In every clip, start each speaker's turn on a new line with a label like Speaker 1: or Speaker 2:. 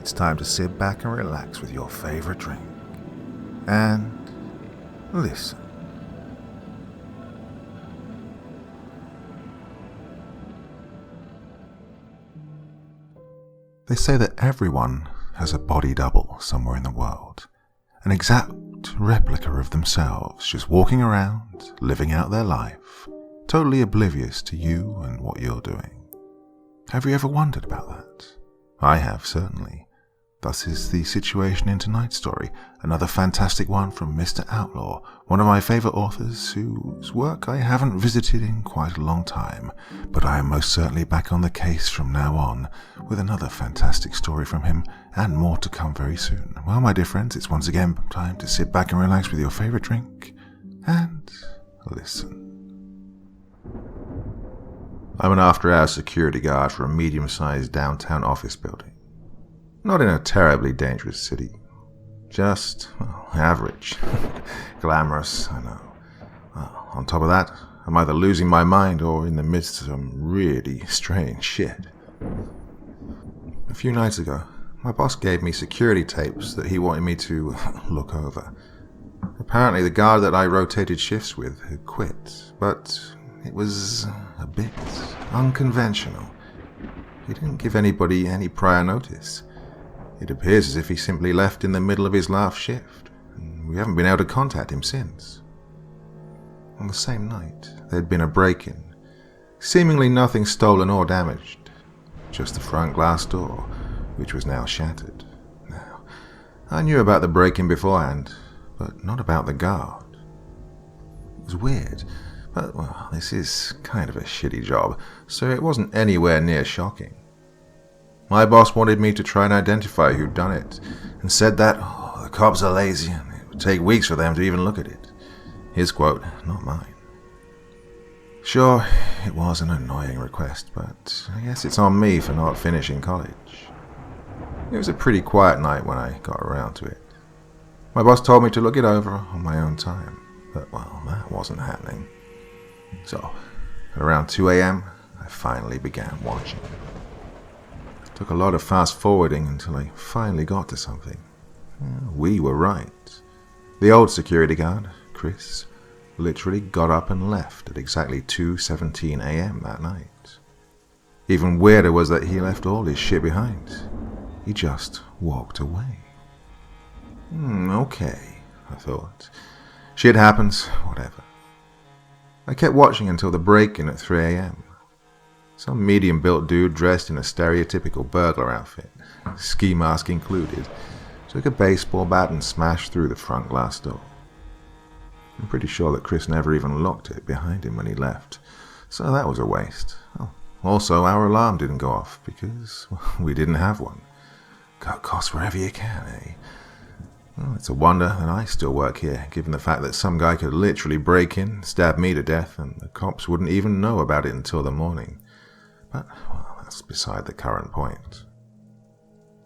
Speaker 1: it's time to sit back and relax with your favorite drink. And listen. They say that everyone has a body double somewhere in the world, an exact replica of themselves, just walking around, living out their life, totally oblivious to you and what you're doing. Have you ever wondered about that? I have, certainly. Thus is the situation in tonight's story, another fantastic one from Mr. Outlaw, one of my favourite authors whose work I haven't visited in quite a long time, but I am most certainly back on the case from now on, with another fantastic story from him, and more to come very soon. Well, my dear friends, it's once again time to sit back and relax with your favourite drink, and listen. I'm an after-hours security guard for a medium-sized downtown office building. Not in a terribly dangerous city. Just, well, average. Glamorous, I know. Well, on top of that, I'm either losing my mind or in the midst of some really strange shit. A few nights ago, my boss gave me security tapes that he wanted me to look over. Apparently the guard that I rotated shifts with had quit, but it was a bit unconventional. He didn't give anybody any prior notice. It appears as if he simply left in the middle of his last shift, and we haven't been able to contact him since. On the same night, there'd been a break-in. Seemingly nothing stolen or damaged, just the front glass door, which was now shattered. Now, I knew about the break-in beforehand, but not about the guard. It was weird, but, well, this is kind of a shitty job, so it wasn't anywhere near shocking. My boss wanted me to try and identify who'd done it, and said that, the cops are lazy and it would take weeks for them to even look at it. His quote, not mine. Sure, it was an annoying request, but I guess it's on me for not finishing college. It was a pretty quiet night when I got around to it. My boss told me to look it over on my own time, but, well, that wasn't happening. So, at around 2 a.m., I finally began watching. Took a lot of fast-forwarding until I finally got to something. We were right. The old security guard, Chris, literally got up and left at exactly 2:17 a.m. that night. Even weirder was that he left all his shit behind. He just walked away. Okay, I thought. Shit happens, whatever. I kept watching until the break-in at 3 a.m. Some medium-built dude dressed in a stereotypical burglar outfit, ski mask included, took a baseball bat and smashed through the front glass door. I'm pretty sure that Chris never even locked it behind him when he left, so that was a waste. Oh, also, our alarm didn't go off because, well, we didn't have one. Cut costs wherever you can, eh? Well, it's a wonder that I still work here, given the fact that some guy could literally break in, stab me to death, and the cops wouldn't even know about it until the morning. But, well, that's beside the current point.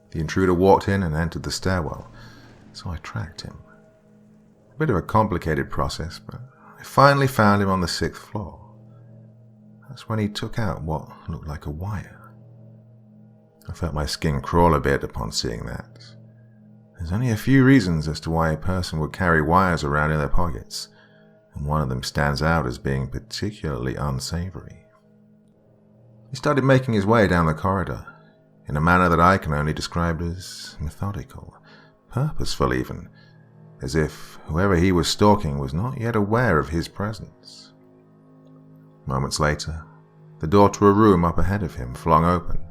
Speaker 1: The intruder walked in and entered the stairwell, so I tracked him. A bit of a complicated process, but I finally found him on the 6th floor. That's when he took out what looked like a wire. I felt my skin crawl a bit upon seeing that. There's only a few reasons as to why a person would carry wires around in their pockets, and one of them stands out as being particularly unsavory. He started making his way down the corridor, in a manner that I can only describe as methodical, purposeful even, as if whoever he was stalking was not yet aware of his presence. Moments later, the door to a room up ahead of him flung open.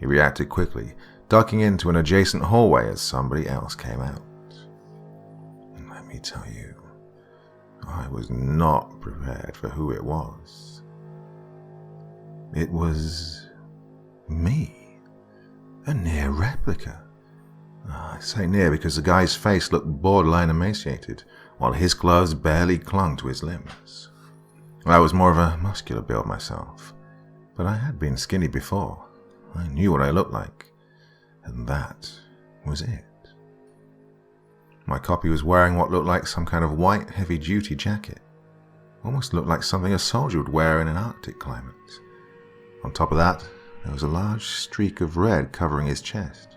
Speaker 1: He reacted quickly, ducking into an adjacent hallway as somebody else came out. And let me tell you, I was not prepared for who it was. It was me, a near replica. I say near because the guy's face looked borderline emaciated, while his clothes barely clung to his limbs. I was more of a muscular build myself, but I had been skinny before. I knew what I looked like, and that was it. My copy was wearing what looked like some kind of white heavy-duty jacket. Almost looked like something a soldier would wear in an Arctic climate. On top of that, there was a large streak of red covering his chest.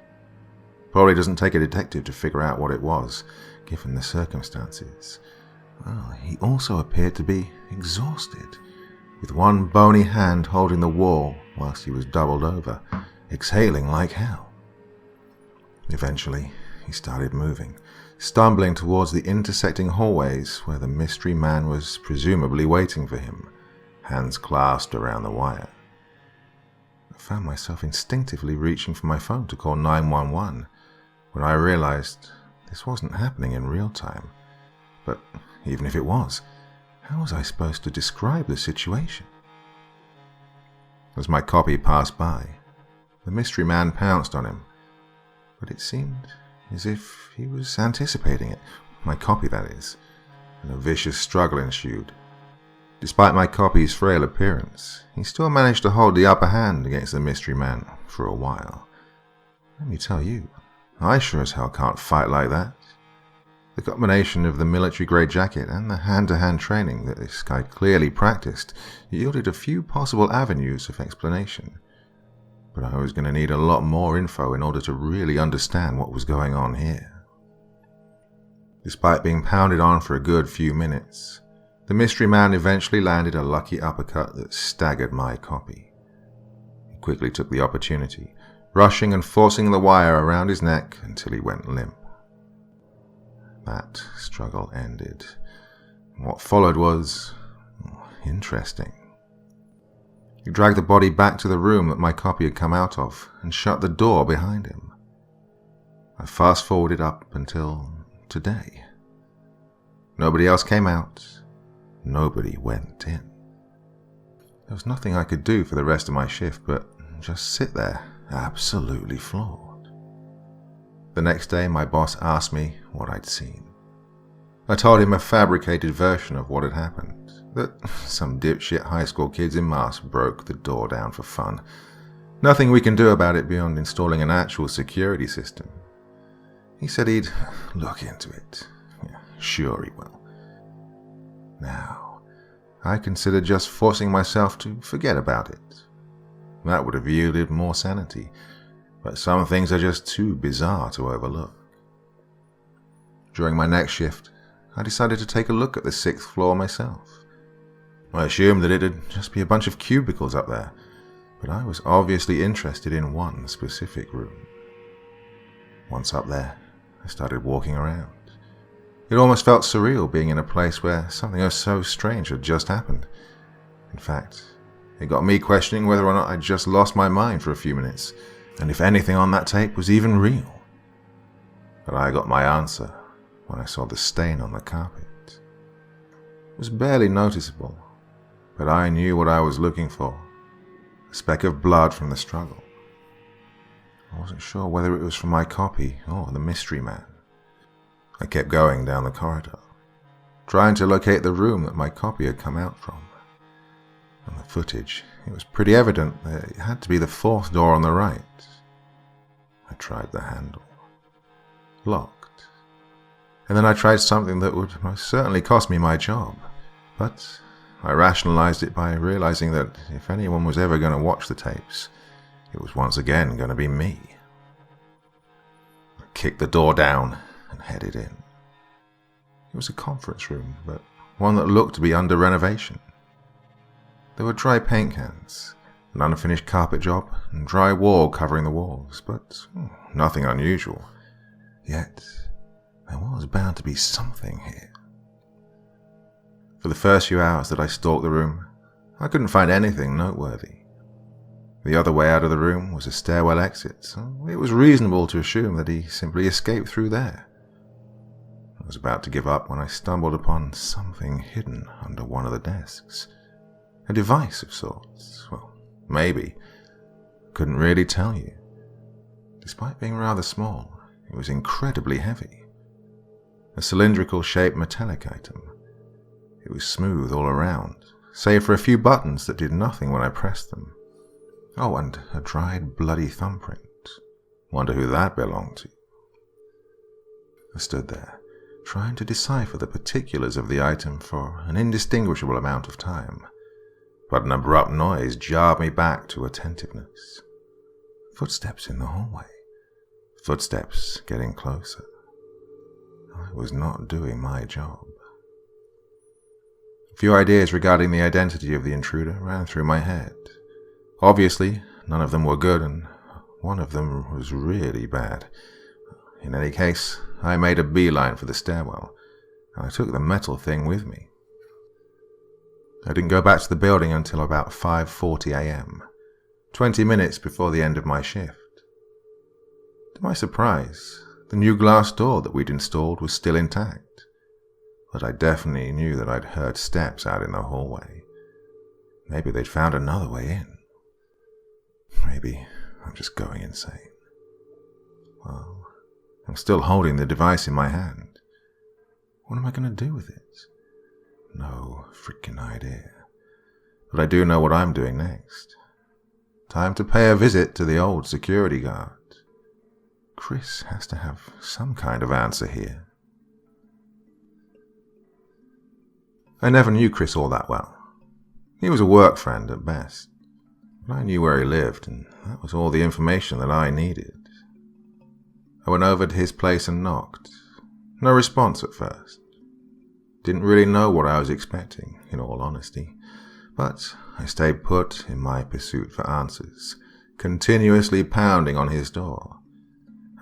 Speaker 1: Probably doesn't take a detective to figure out what it was, given the circumstances. Well, he also appeared to be exhausted, with one bony hand holding the wall whilst he was doubled over, exhaling like hell. Eventually, he started moving, stumbling towards the intersecting hallways where the mystery man was presumably waiting for him, hands clasped around the wire. I found myself instinctively reaching for my phone to call 911 when I realized this wasn't happening in real time. But even if it was, how was I supposed to describe the situation? As my copy passed by, the mystery man pounced on him, but it seemed as if he was anticipating it, my copy that is, and a vicious struggle ensued. Despite my copy's frail appearance, he still managed to hold the upper hand against the mystery man for a while. Let me tell you, I sure as hell can't fight like that. The combination of the military-grade jacket and the hand-to-hand training that this guy clearly practiced yielded a few possible avenues of explanation. But I was going to need a lot more info in order to really understand what was going on here. Despite being pounded on for a good few minutes, the mystery man eventually landed a lucky uppercut that staggered my copy. He quickly took the opportunity, rushing and forcing the wire around his neck until he went limp. That struggle ended. What followed was interesting. He dragged the body back to the room that my copy had come out of and shut the door behind him. I fast-forwarded up until today. Nobody else came out. Nobody went in. There was nothing I could do for the rest of my shift but just sit there, absolutely floored. The next day, my boss asked me what I'd seen. I told him a fabricated version of what had happened, that some dipshit high school kids in masks broke the door down for fun. Nothing we can do about it beyond installing an actual security system. He said he'd look into it. Yeah, sure he will. Now, I considered just forcing myself to forget about it. That would have yielded more sanity, but some things are just too bizarre to overlook. During my next shift, I decided to take a look at the 6th floor myself. I assumed that it'd just be a bunch of cubicles up there, but I was obviously interested in one specific room. Once up there, I started walking around. It almost felt surreal being in a place where something so strange had just happened. In fact, it got me questioning whether or not I'd just lost my mind for a few minutes, and if anything on that tape was even real. But I got my answer when I saw the stain on the carpet. It was barely noticeable, but I knew what I was looking for, a speck of blood from the struggle. I wasn't sure whether it was from my copy or the mystery man. I kept going down the corridor, trying to locate the room that my copy had come out from. On the footage, it was pretty evident that it had to be the 4th door on the right. I tried the handle. Locked. And then I tried something that would most certainly cost me my job, but I rationalized it by realizing that if anyone was ever going to watch the tapes, it was once again going to be me. I kicked the door down and headed in. It was a conference room, but one that looked to be under renovation. There were dry paint cans, an unfinished carpet job, and dry wall covering the walls, but nothing unusual. Yet, there was bound to be something here. For the first few hours that I stalked the room, I couldn't find anything noteworthy. The other way out of the room was a stairwell exit, so it was reasonable to assume that he simply escaped through there. I was about to give up when I stumbled upon something hidden under one of the desks. A device of sorts. Well, maybe. Couldn't really tell you. Despite being rather small, it was incredibly heavy. A cylindrical-shaped metallic item. It was smooth all around, save for a few buttons that did nothing when I pressed them. Oh, and a dried, bloody thumbprint. Wonder who that belonged to. I stood there, trying to decipher the particulars of the item for an indistinguishable amount of time, but an abrupt noise jarred me back to attentiveness. Footsteps in the hallway. Footsteps getting closer. I was not doing my job. A few ideas regarding the identity of the intruder ran through my head. Obviously, none of them were good, and one of them was really bad. In any case, I made a beeline for the stairwell, and I took the metal thing with me. I didn't go back to the building until about 5:40 a.m., 20 minutes before the end of my shift. To my surprise, the new glass door that we'd installed was still intact, but I definitely knew that I'd heard steps out in the hallway. Maybe they'd found another way in. Maybe I'm just going insane. Well, I'm still holding the device in my hand. What am I going to do with it? No freaking idea. But I do know what I'm doing next. Time to pay a visit to the old security guard. Chris has to have some kind of answer here. I never knew Chris all that well. He was a work friend at best. But I knew where he lived, and that was all the information that I needed. I went over to his place and knocked. No response at first. Didn't really know what I was expecting, in all honesty, but I stayed put in my pursuit for answers, continuously pounding on his door.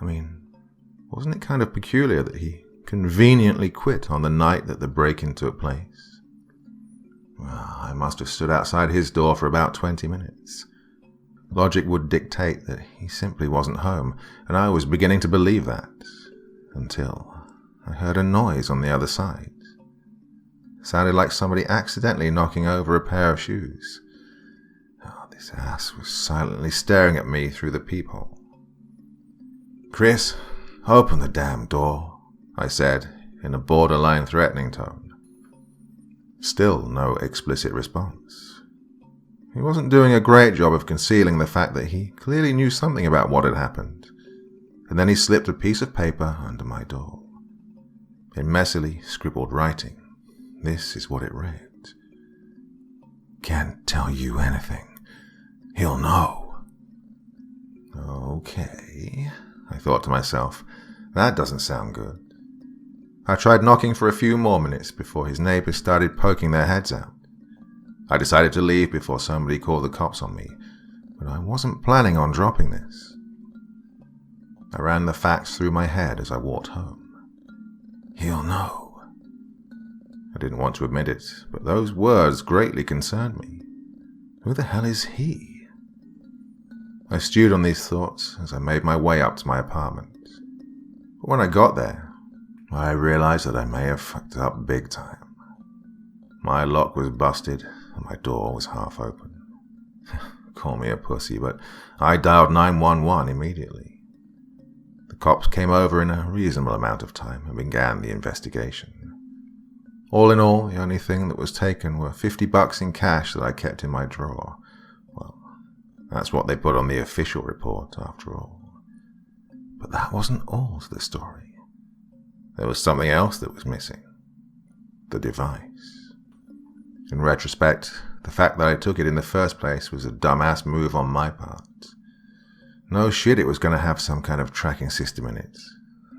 Speaker 1: I mean, wasn't it kind of peculiar that he conveniently quit on the night that the break-in took place? Well, I must have stood outside his door for about 20 minutes. Logic would dictate that he simply wasn't home, and I was beginning to believe that, until I heard a noise on the other side. It sounded like somebody accidentally knocking over a pair of shoes. Oh, this ass was silently staring at me through the peephole. "Chris, open the damn door," I said, in a borderline threatening tone. Still no explicit response. He wasn't doing a great job of concealing the fact that he clearly knew something about what had happened, and then he slipped a piece of paper under my door. In messily scribbled writing, this is what it read. "Can't tell you anything. He'll know." Okay, I thought to myself, that doesn't sound good. I tried knocking for a few more minutes before his neighbors started poking their heads out. I decided to leave before somebody called the cops on me, but I wasn't planning on dropping this. I ran the facts through my head as I walked home. He'll know. I didn't want to admit it, but those words greatly concerned me. Who the hell is he? I stewed on these thoughts as I made my way up to my apartment. But when I got there, I realized that I may have fucked up big time. My lock was busted and my door was half open. Call me a pussy, but I dialed 911 immediately. The cops came over in a reasonable amount of time and began the investigation. All in all, the only thing that was taken were $50 in cash that I kept in my drawer. Well, that's what they put on the official report, after all. But that wasn't all to the story. There was something else that was missing. The device. In retrospect, the fact that I took it in the first place was a dumbass move on my part. No shit it was going to have some kind of tracking system in it.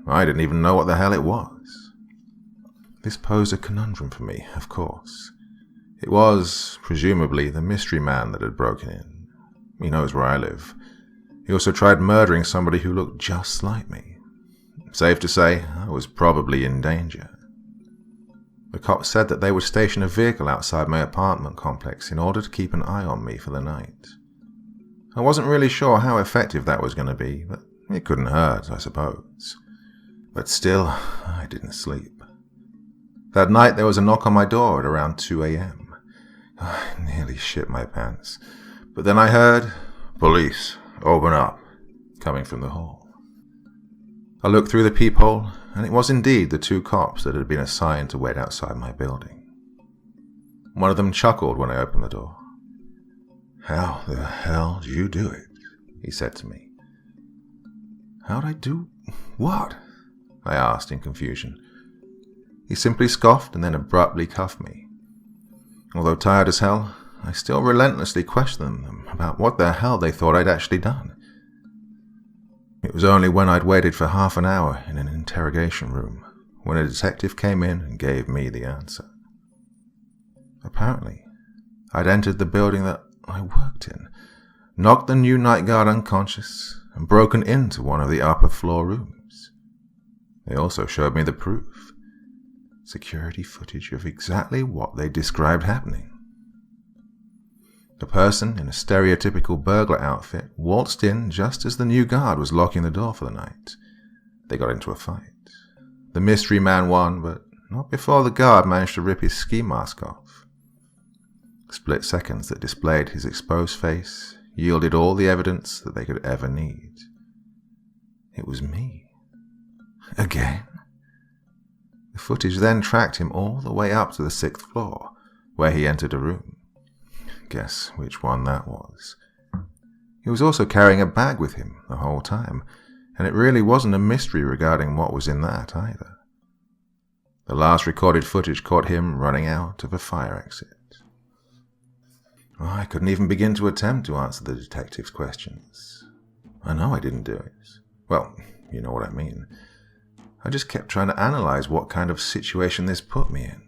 Speaker 1: I didn't even know what the hell it was. This posed a conundrum for me, of course. It was, presumably, the mystery man that had broken in. He knows where I live. He also tried murdering somebody who looked just like me. Safe to say, I was probably in danger. The cops said that they would station a vehicle outside my apartment complex in order to keep an eye on me for the night. I wasn't really sure how effective that was going to be, but it couldn't hurt, I suppose. But still, I didn't sleep. That night there was a knock on my door at around 2 a.m. I nearly shit my pants. But then I heard, "Police, open up," coming from the hall. I looked through the peephole, and it was indeed the two cops that had been assigned to wait outside my building. One of them chuckled when I opened the door. "How the hell did you do it?" he said to me. "How'd I do what?" I asked in confusion. He simply scoffed and then abruptly cuffed me. Although tired as hell, I still relentlessly questioned them about what the hell they thought I'd actually done. It was only when I'd waited for half an hour in an interrogation room when a detective came in and gave me the answer. Apparently, I'd entered the building that I worked in, knocked the new night guard unconscious, and broken into one of the upper floor rooms. They also showed me the proof. Security footage of exactly what they described happening. The person in a stereotypical burglar outfit waltzed in just as the new guard was locking the door for the night. They got into a fight. The mystery man won, but not before the guard managed to rip his ski mask off. Split seconds that displayed his exposed face yielded all the evidence that they could ever need. It was me. Again. The footage then tracked him all the way up to the 6th floor, where he entered a room. Guess which one that was. He was also carrying a bag with him the whole time, and it really wasn't a mystery regarding what was in that either. The last recorded footage caught him running out of a fire exit. I couldn't even begin to attempt to answer the detective's questions. I know I didn't do it. Well, you know what I mean. I just kept trying to analyze what kind of situation this put me in.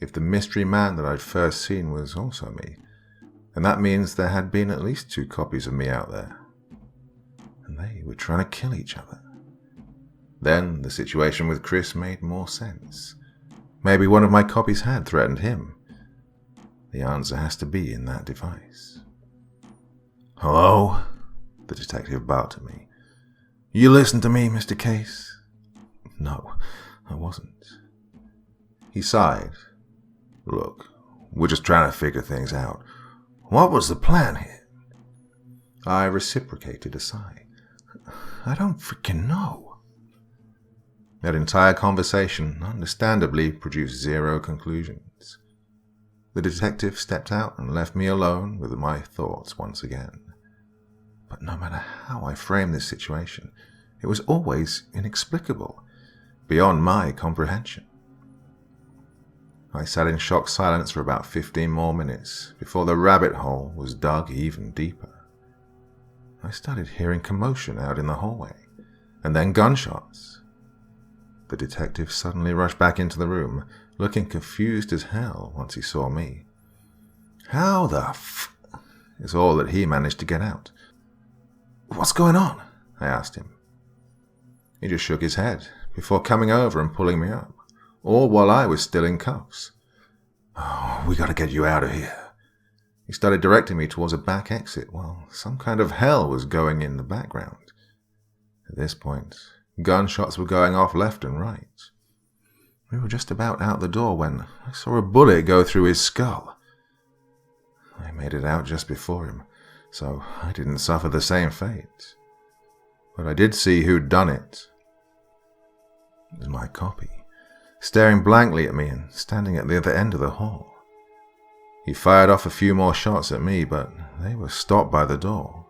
Speaker 1: If the mystery man that I'd first seen was also me, then that means there had been at least 2 copies of me out there. And they were trying to kill each other. Then the situation with Chris made more sense. Maybe one of my copies had threatened him. The answer has to be in that device. "Hello?" The detective bowed to me. "You listen to me, Mr. Case?" No, I wasn't. He sighed. "Look, we're just trying to figure things out. What was the plan here?" I reciprocated a sigh. "I don't freaking know." That entire conversation understandably produced 0 conclusions. The detective stepped out and left me alone with my thoughts once again. But no matter how I framed this situation, it was always inexplicable, beyond my comprehension. I sat in shocked silence for about 15 more minutes before the rabbit hole was dug even deeper. I started hearing commotion out in the hallway, and then gunshots. The detective suddenly rushed back into the room, looking confused as hell once he saw me. "How the f..." is all that he managed to get out. "What's going on?" I asked him. He just shook his head before coming over and pulling me up, all while I was still in cuffs. "Oh, we gotta get you out of here." He started directing me towards a back exit while some kind of hell was going in the background. At this point, gunshots were going off left and right. We were just about out the door when I saw a bullet go through his skull. I made it out just before him, so I didn't suffer the same fate. But I did see who'd done it. It was my copy, staring blankly at me and standing at the other end of the hall. He fired off a few more shots at me, but they were stopped by the door.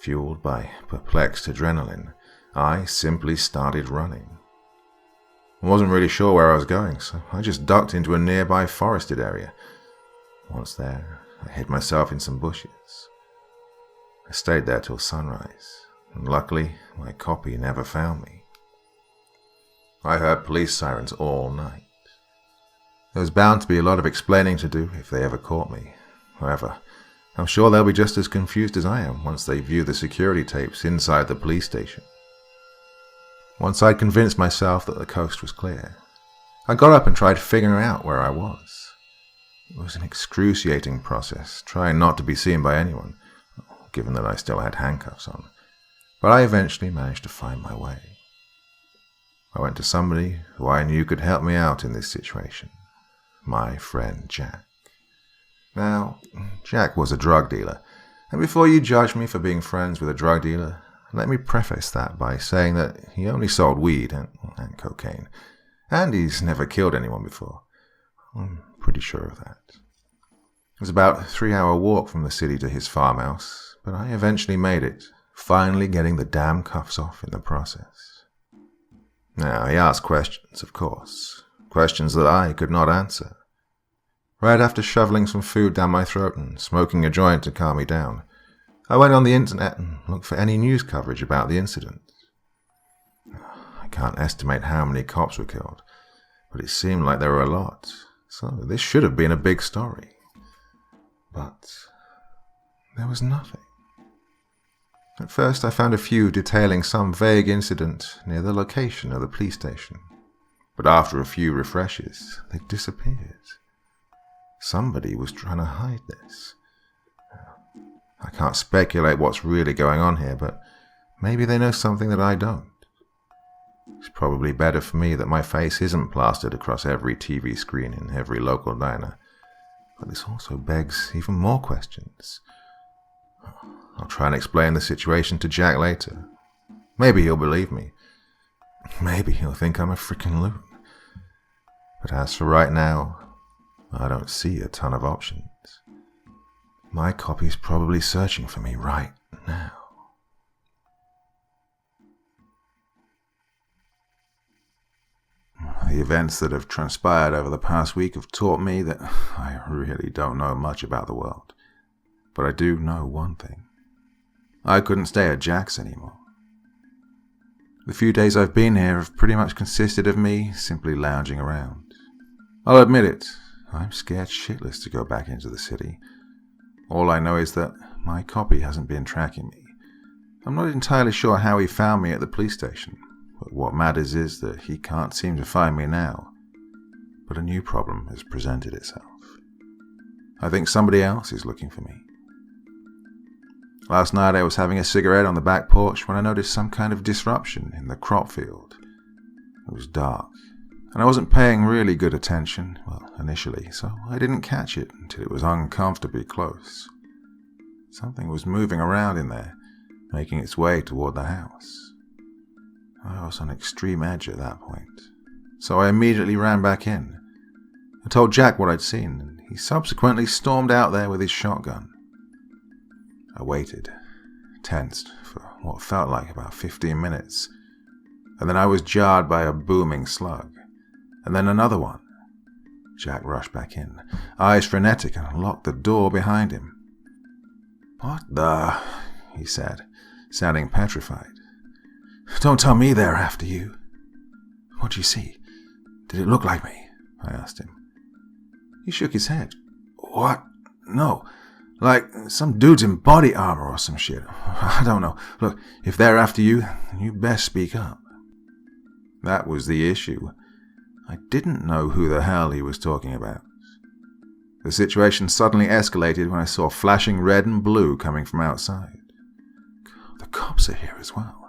Speaker 1: Fueled by perplexed adrenaline, I simply started running. I wasn't really sure where I was going, so I just ducked into a nearby forested area. Once there, I hid myself in some bushes. I stayed there till sunrise, and luckily, my copy never found me. I heard police sirens all night. There was bound to be a lot of explaining to do if they ever caught me. However, I'm sure they'll be just as confused as I am once they view the security tapes inside the police station. Once I'd convinced myself that the coast was clear, I got up and tried figuring out where I was. It was an excruciating process, trying not to be seen by anyone, given that I still had handcuffs on, but I eventually managed to find my way. I went to somebody who I knew could help me out in this situation, my friend Jack. Now, Jack was a drug dealer, and before you judge me for being friends with a drug dealer, let me preface that by saying that he only sold weed and cocaine, and he's never killed anyone before. I'm pretty sure of that. It was about a 3-hour walk from the city to his farmhouse, but I eventually made it, finally getting the damn cuffs off in the process. Now, he asked questions, of course, questions that I could not answer. Right after shoveling some food down my throat and smoking a joint to calm me down, I went on the internet and looked for any news coverage about the incident. I can't estimate how many cops were killed, but it seemed like there were a lot, so this should have been a big story. But there was nothing. At first I found a few detailing some vague incident near the location of the police station, but after a few refreshes, they disappeared. Somebody was trying to hide this. I can't speculate what's really going on here, but maybe they know something that I don't. It's probably better for me that my face isn't plastered across every TV screen in every local diner, but this also begs even more questions. I'll try and explain the situation to Jack later. Maybe he'll believe me. Maybe he'll think I'm a freaking loon. But as for right now, I don't see a ton of options. My copy's probably searching for me right now. The events that have transpired over the past week have taught me that I really don't know much about the world. But I do know one thing. I couldn't stay at Jack's anymore. The few days I've been here have pretty much consisted of me simply lounging around. I'll admit it, I'm scared shitless to go back into the city. All I know is that my copy hasn't been tracking me. I'm not entirely sure how he found me at the police station, but what matters is that he can't seem to find me now. But a new problem has presented itself. I think somebody else is looking for me. Last night I was having a cigarette on the back porch when I noticed some kind of disruption in the crop field. It was dark, and I wasn't paying really good attention, well, initially, so I didn't catch it until it was uncomfortably close. Something was moving around in there, making its way toward the house. I was on extreme edge at that point, so I immediately ran back in. I told Jack what I'd seen, and he subsequently stormed out there with his shotgun. I waited, tensed, for what felt like about 15 minutes, and then I was jarred by a booming slug, and then another one. Jack rushed back in, eyes frenetic, and locked the door behind him. "What the?" he said, sounding petrified. "Don't tell me they're after you." "What'd you see? Did it look like me?" I asked him. He shook his head. "What? No. Like some dudes in body armor or some shit. I don't know. Look, if they're after you, then you best speak up." That was the issue. I didn't know who the hell he was talking about. The situation suddenly escalated when I saw flashing red and blue coming from outside. The cops are here as well,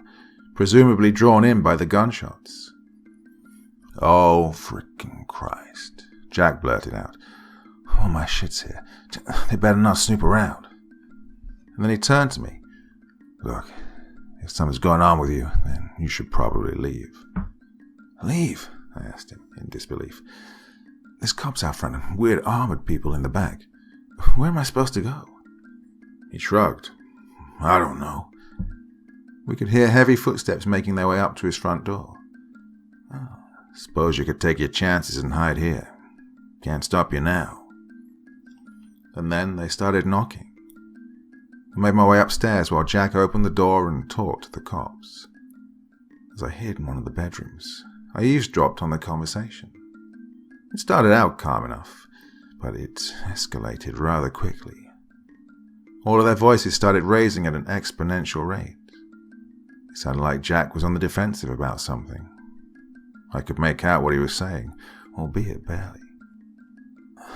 Speaker 1: presumably drawn in by the gunshots. "Oh, frickin' Christ," Jack blurted out. "All my shit's here. They better not snoop around." And then he turned to me. "Look, if something's going on with you, then you should probably leave." "Leave?" I asked him, in disbelief. "There's cops out front and weird armored people in the back. Where am I supposed to go?" He shrugged. "I don't know." We could hear heavy footsteps making their way up to his front door. "Oh, suppose you could take your chances and hide here. Can't stop you now." And then they started knocking. I made my way upstairs while Jack opened the door and talked to the cops. As I hid in one of the bedrooms, I eavesdropped on the conversation. It started out calm enough, but it escalated rather quickly. All of their voices started raising at an exponential rate. It sounded like Jack was on the defensive about something. I could make out what he was saying, albeit barely.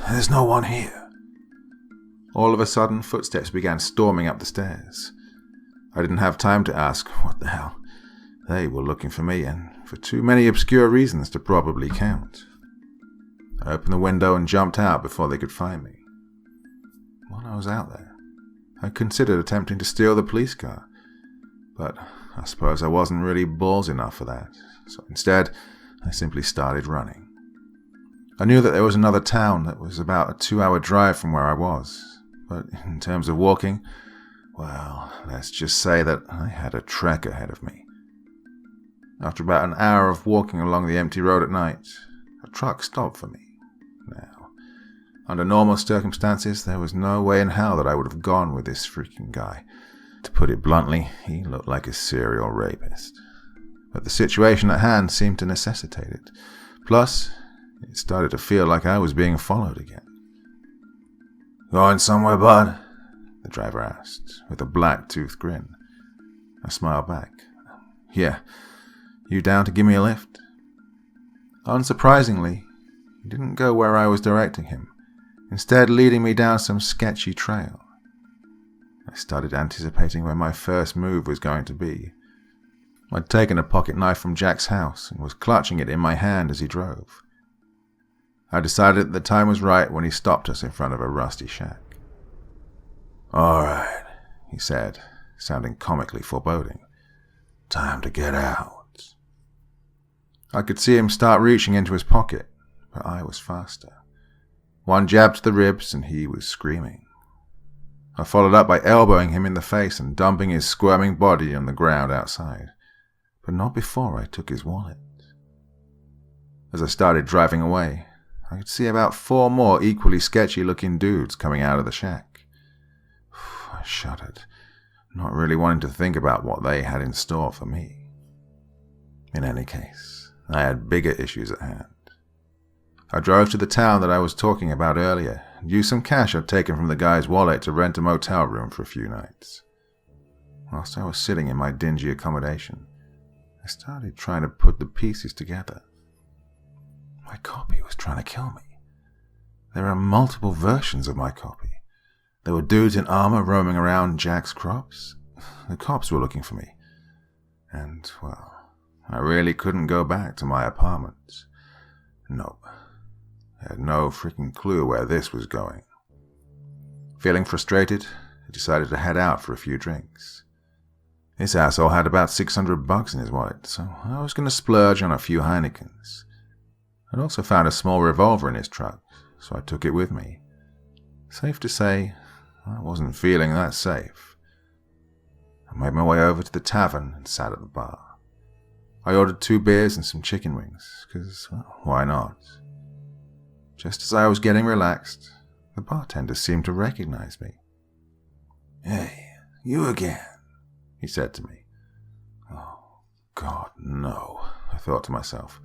Speaker 1: "There's no one here." All of a sudden, footsteps began storming up the stairs. I didn't have time to ask, what the hell? They were looking for me, and for too many obscure reasons to probably count. I opened the window and jumped out before they could find me. While I was out there, I considered attempting to steal the police car, but I suppose I wasn't really balls enough for that, so instead, I simply started running. I knew that there was another town that was about a 2-hour drive from where I was, but in terms of walking, well, let's just say that I had a trek ahead of me. After about an hour of walking along the empty road at night, a truck stopped for me. Now, under normal circumstances, there was no way in hell that I would have gone with this freaking guy, To put it bluntly, he looked like a serial rapist. But the situation at hand seemed to necessitate it. Plus, it started to feel like I was being followed again. "Going somewhere, bud?" the driver asked, with a black-toothed grin. I smiled back. "Yeah, you down to give me a lift?" Unsurprisingly, he didn't go where I was directing him, instead leading me down some sketchy trail. I started anticipating where my first move was going to be. I'd taken a pocket knife from Jack's house and was clutching it in my hand as he drove. I decided that the time was right when he stopped us in front of a rusty shack. "All right," he said, sounding comically foreboding. "Time to get out." I could see him start reaching into his pocket, but I was faster. One jab to the ribs and he was screaming. I followed up by elbowing him in the face and dumping his squirming body on the ground outside, but not before I took his wallet. As I started driving away, I could see about 4 more equally sketchy-looking dudes coming out of the shack. I shuddered, not really wanting to think about what they had in store for me. In any case, I had bigger issues at hand. I drove to the town that I was talking about earlier and used some cash I'd taken from the guy's wallet to rent a motel room for a few nights. Whilst I was sitting in my dingy accommodation, I started trying to put the pieces together. My copy was trying to kill me. There are multiple versions of my copy. There were dudes in armor roaming around Jack's crops. The cops were looking for me. And, well, I really couldn't go back to my apartment. Nope. I had no freaking clue where this was going. Feeling frustrated, I decided to head out for a few drinks. This asshole had about $600 in his wallet, so I was going to splurge on a few Heinekens. I'd also found a small revolver in his truck, so I took it with me. Safe to say, I wasn't feeling that safe. I made my way over to the tavern and sat at the bar. I ordered 2 beers and some chicken wings, because, well, why not? Just as I was getting relaxed, the bartender seemed to recognize me. "Hey, you again," he said to me. Oh, God, no, I thought to myself.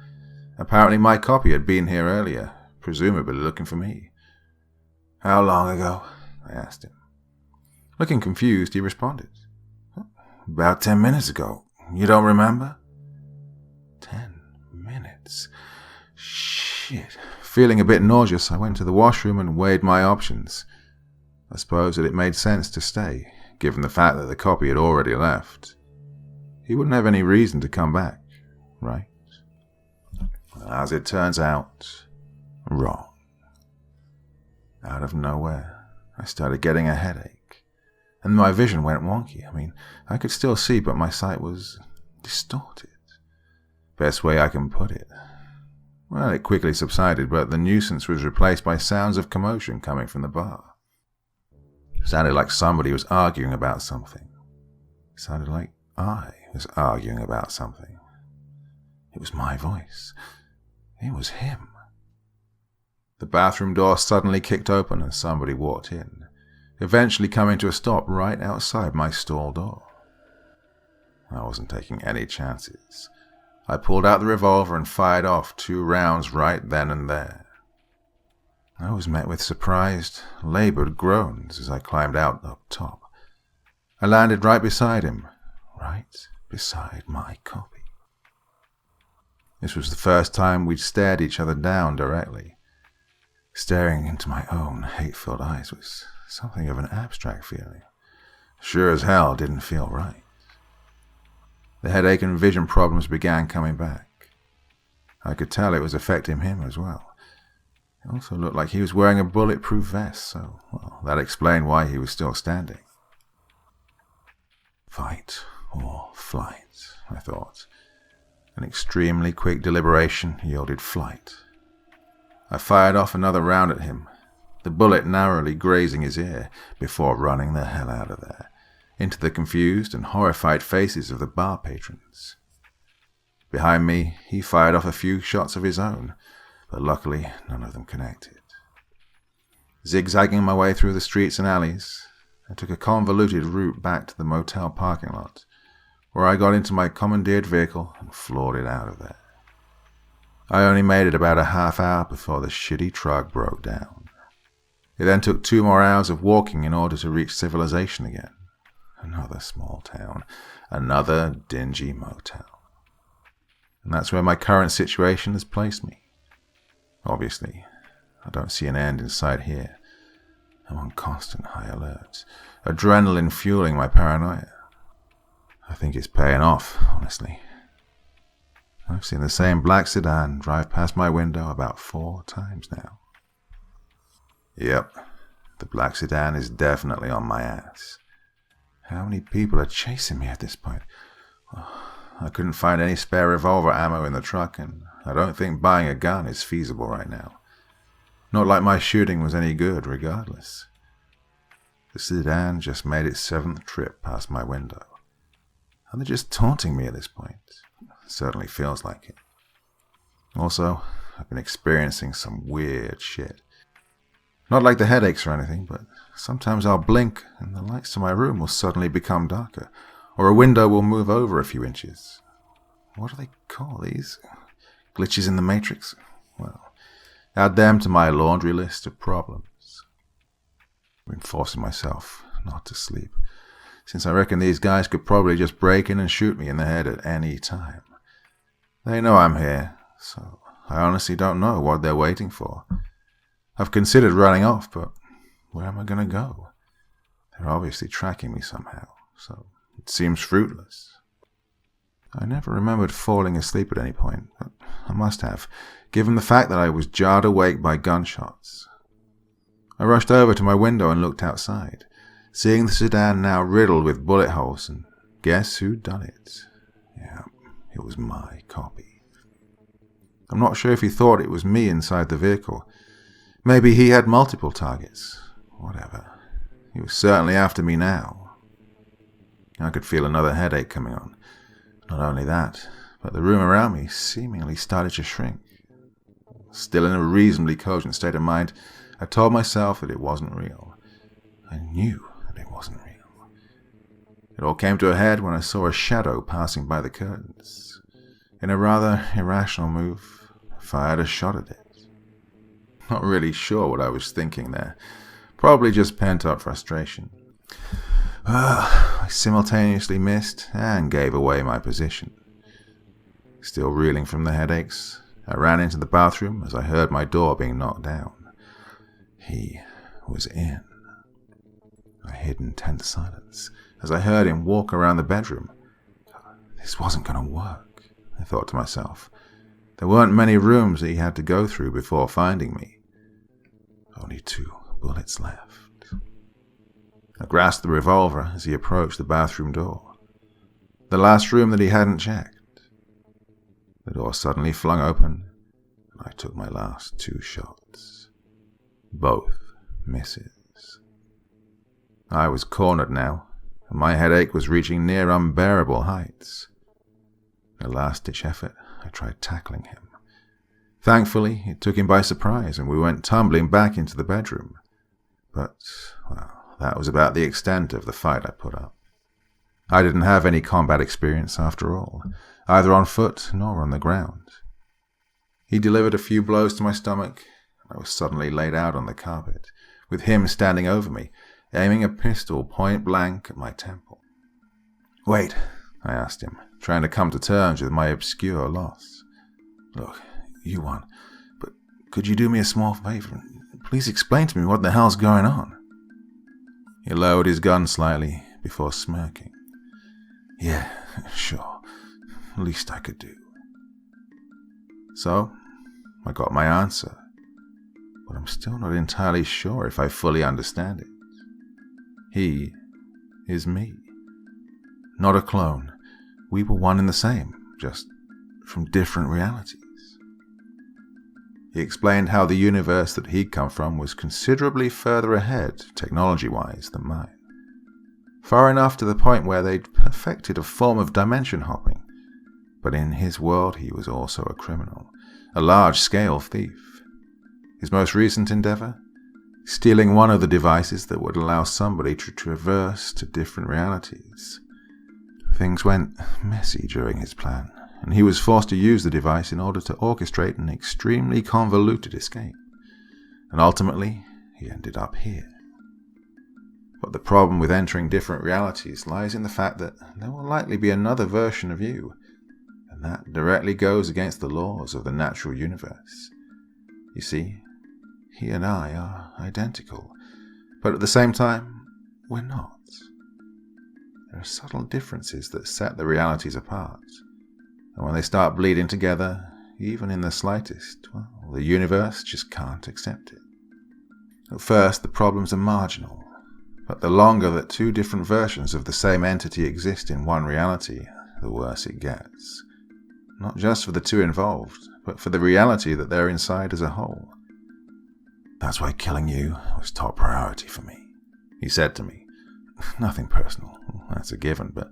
Speaker 1: Apparently my copy had been here earlier, presumably looking for me. "How long ago?" I asked him. Looking confused, he responded. "About 10 minutes ago. You don't remember?" 10 minutes. Shit. Feeling a bit nauseous, I went to the washroom and weighed my options. I suppose that it made sense to stay, given the fact that the copy had already left. He wouldn't have any reason to come back, right? As it turns out, wrong. Out of nowhere, I started getting a headache, and my vision went wonky. I mean, I could still see, but my sight was distorted. Best way I can put it. Well, it quickly subsided, but the nuisance was replaced by sounds of commotion coming from the bar. It sounded like somebody was arguing about something. It sounded like I was arguing about something. It was my voice. It was him. The bathroom door suddenly kicked open and somebody walked in, eventually coming to a stop right outside my stall door. I wasn't taking any chances. I pulled out the revolver and fired off 2 rounds right then and there. I was met with surprised, labored groans as I climbed out up top. I landed right beside him, right beside my copy. This was the first time we'd stared each other down directly. Staring into my own hate-filled eyes was something of an abstract feeling. Sure as hell didn't feel right. The headache and vision problems began coming back. I could tell it was affecting him as well. It also looked like he was wearing a bulletproof vest, so, well, that explained why he was still standing. Fight or flight, I thought. An extremely quick deliberation yielded flight. I fired off another round at him, the bullet narrowly grazing his ear, before running the hell out of there, into the confused and horrified faces of the bar patrons. Behind me, he fired off a few shots of his own, but luckily none of them connected. Zigzagging my way through the streets and alleys, I took a convoluted route back to the motel parking lot, where I got into my commandeered vehicle and floored it out of there. I only made it about a half hour before the shitty truck broke down. It then took 2 more hours of walking in order to reach civilization again. Another small town, another dingy motel. And that's where my current situation has placed me. Obviously, I don't see an end in sight here. I'm on constant high alert, adrenaline fueling my paranoia. I think it's paying off, honestly. I've seen the same black sedan drive past my window about 4 times now. Yep, the black sedan is definitely on my ass. How many people are chasing me at this point? I couldn't find any spare revolver ammo in the truck, and I don't think buying a gun is feasible right now. Not like my shooting was any good, regardless. The sedan just made its 7th trip past my window. Are they just taunting me at this point? It certainly feels like it. Also, I've been experiencing some weird shit. Not like the headaches or anything, but sometimes I'll blink and the lights to my room will suddenly become darker, or a window will move over a few inches. What do they call these? Glitches in the Matrix? Well, add them to my laundry list of problems. I've been forcing myself not to sleep, since I reckon these guys could probably just break in and shoot me in the head at any time. They know I'm here, so I honestly don't know what they're waiting for. I've considered running off, but where am I going to go? They're obviously tracking me somehow, so it seems fruitless. I never remembered falling asleep at any point, but I must have, given the fact that I was jarred awake by gunshots. I rushed over to my window and looked outside, seeing the sedan now riddled with bullet holes, and guess who'd done it? Yeah, it was my copy. I'm not sure if he thought it was me inside the vehicle. Maybe he had multiple targets. Whatever. He was certainly after me now. I could feel another headache coming on. Not only that, but the room around me seemingly started to shrink. Still in a reasonably cogent state of mind, I told myself that it wasn't real. I knew that it wasn't real. It all came to a head when I saw a shadow passing by the curtains. In a rather irrational move, I fired a shot at it. Not really sure what I was thinking there. Probably just pent-up frustration. I simultaneously missed and gave away my position. Still reeling from the headaches, I ran into the bathroom as I heard my door being knocked down. He was in. I hid in tense silence as I heard him walk around the bedroom. This wasn't going to work, I thought to myself. There weren't many rooms that he had to go through before finding me. Only 2 bullets left. I grasped the revolver as he approached the bathroom door. The last room that he hadn't checked. The door suddenly flung open, and I took my last 2 shots. Both misses. I was cornered now, and my headache was reaching near unbearable heights. In a last-ditch effort, I tried tackling him. Thankfully, it took him by surprise, and we went tumbling back into the bedroom. But, well, that was about the extent of the fight I put up. I didn't have any combat experience after all, either on foot nor on the ground. He delivered a few blows to my stomach, and I was suddenly laid out on the carpet, with him standing over me, aiming a pistol point blank at my temple. "Wait," I asked him, trying to come to terms with my obscure loss. "Look, you won, but could you do me a small favor? Please explain to me what the hell's going on." He lowered his gun slightly before smirking. "Yeah, sure. Least I could do." So, I got my answer, but I'm still not entirely sure if I fully understand it. He is me. Not a clone. We were one and the same, just from different realities. He explained how the universe that he'd come from was considerably further ahead, technology-wise, than mine. Far enough to the point where they'd perfected a form of dimension hopping. But in his world he was also a criminal, a large-scale thief. His most recent endeavor? stealing one of the devices that would allow somebody to traverse to different realities. Things went messy during his plan, and he was forced to use the device in order to orchestrate an extremely convoluted escape. And ultimately, he ended up here. But the problem with entering different realities lies in the fact that there will likely be another version of you, and that directly goes against the laws of the natural universe. You see, he and I are identical, but at the same time, we're not. There are subtle differences that set the realities apart, and when they start bleeding together, even in the slightest, well, the universe just can't accept it. At first, the problems are marginal, but the longer that two different versions of the same entity exist in one reality, the worse it gets. Not just for the two involved, but for the reality that they're inside as a whole. That's why killing you was top priority for me, he said to me. Nothing personal, that's a given, but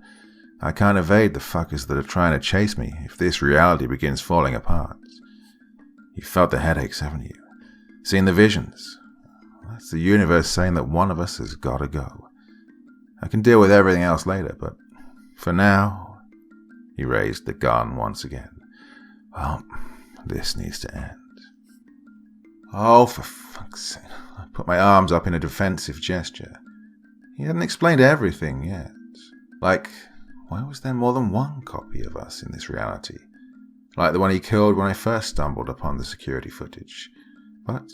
Speaker 1: I can't evade the fuckers that are trying to chase me if this reality begins falling apart. You've felt the headaches, haven't you? Seen the visions? That's the universe saying that one of us has got to go. I can deal with everything else later, but for now, he raised the gun once again. Well, this needs to end. Oh, for fuck's sake. I put my arms up in a defensive gesture. He hadn't explained everything yet. Like, why was there more than one copy of us in this reality? Like the one he killed when I first stumbled upon the security footage. But,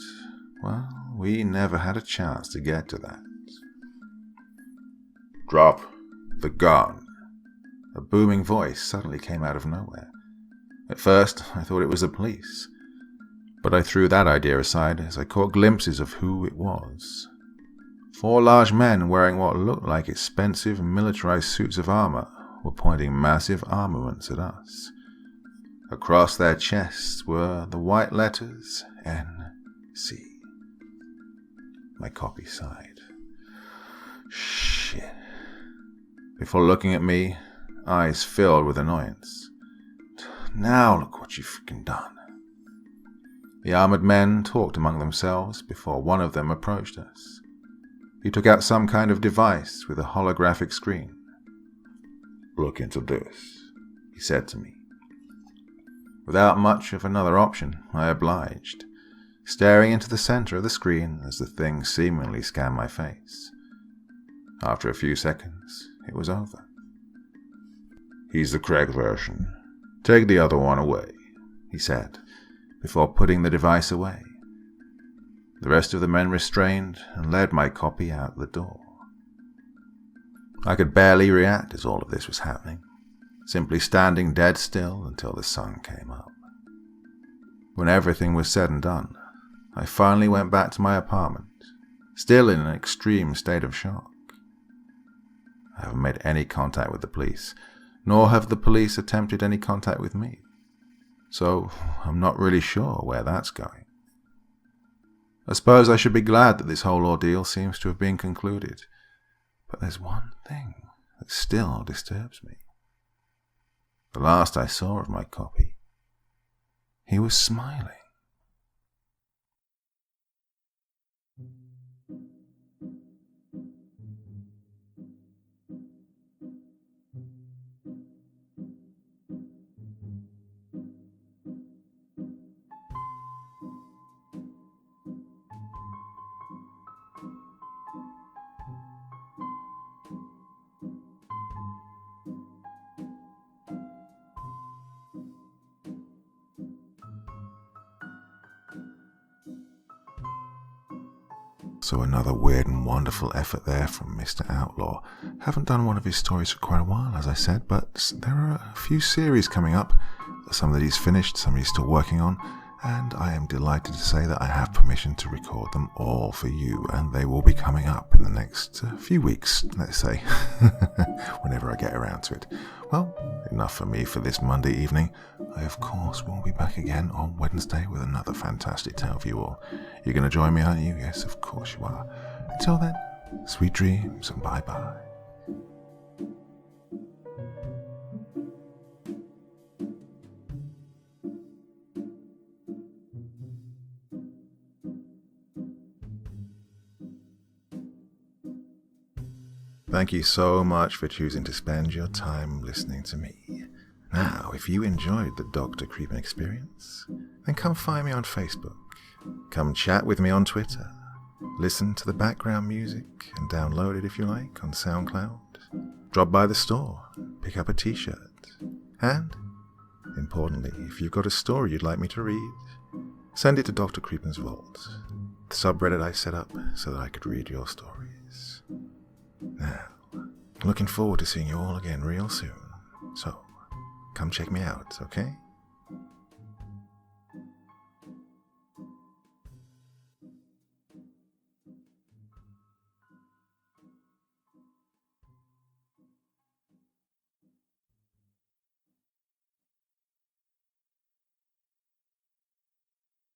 Speaker 1: well, we never had a chance to get to that. Drop the gun. A booming voice suddenly came out of nowhere. At first, I thought it was the police, but I threw that idea aside as I caught glimpses of who it was. 4 large men wearing what looked like expensive militarized suits of armor were pointing massive armaments at us. Across their chests were the white letters NC. My copy sighed. Shit. Before looking at me, eyes filled with annoyance. Now look what you've freaking done. The armored men talked among themselves before one of them approached us. He took out some kind of device with a holographic screen. Look into this, he said to me. Without much of another option, I obliged, staring into the center of the screen as the thing seemingly scanned my face. After a few seconds, it was over. He's the correct version. Take the other one away, he said, before putting the device away. The rest of the men restrained and led my copy out the door. I could barely react as all of this was happening, simply standing dead still until the sun came up. When everything was said and done, I finally went back to my apartment, still in an extreme state of shock. I haven't made any contact with the police, nor have the police attempted any contact with me, so I'm not really sure where that's going. I suppose I should be glad that this whole ordeal seems to have been concluded, but there's one thing that still disturbs me. The last I saw of my copy, he was smiling. So another weird and wonderful effort there from Mr. Outlaw. Haven't done one of his stories for quite a while, as I said, but there are a few series coming up. Some that he's finished, some he's still working on, and I am delighted to say that I have permission to record them all for you, and they will be coming up in the next few weeks, let's say, whenever I get around to it. Well, enough for me for this Monday evening. I, of course, will be back again on Wednesday with another fantastic tale for you all. You're going to join me, aren't you? Yes, of course you are. Until then, sweet dreams and bye-bye. Thank you so much for choosing to spend your time listening to me. Now, if you enjoyed the Dr. Creepen experience, then come find me on Facebook. Come chat with me on Twitter. Listen to the background music and download it if you like on SoundCloud. Drop by the store, pick up a t-shirt. And, importantly, if you've got a story you'd like me to read, send it to Dr. Creepen's Vault, the subreddit I set up so that I could read your stories. Now, looking forward to seeing you all again real soon. So, come check me out, okay?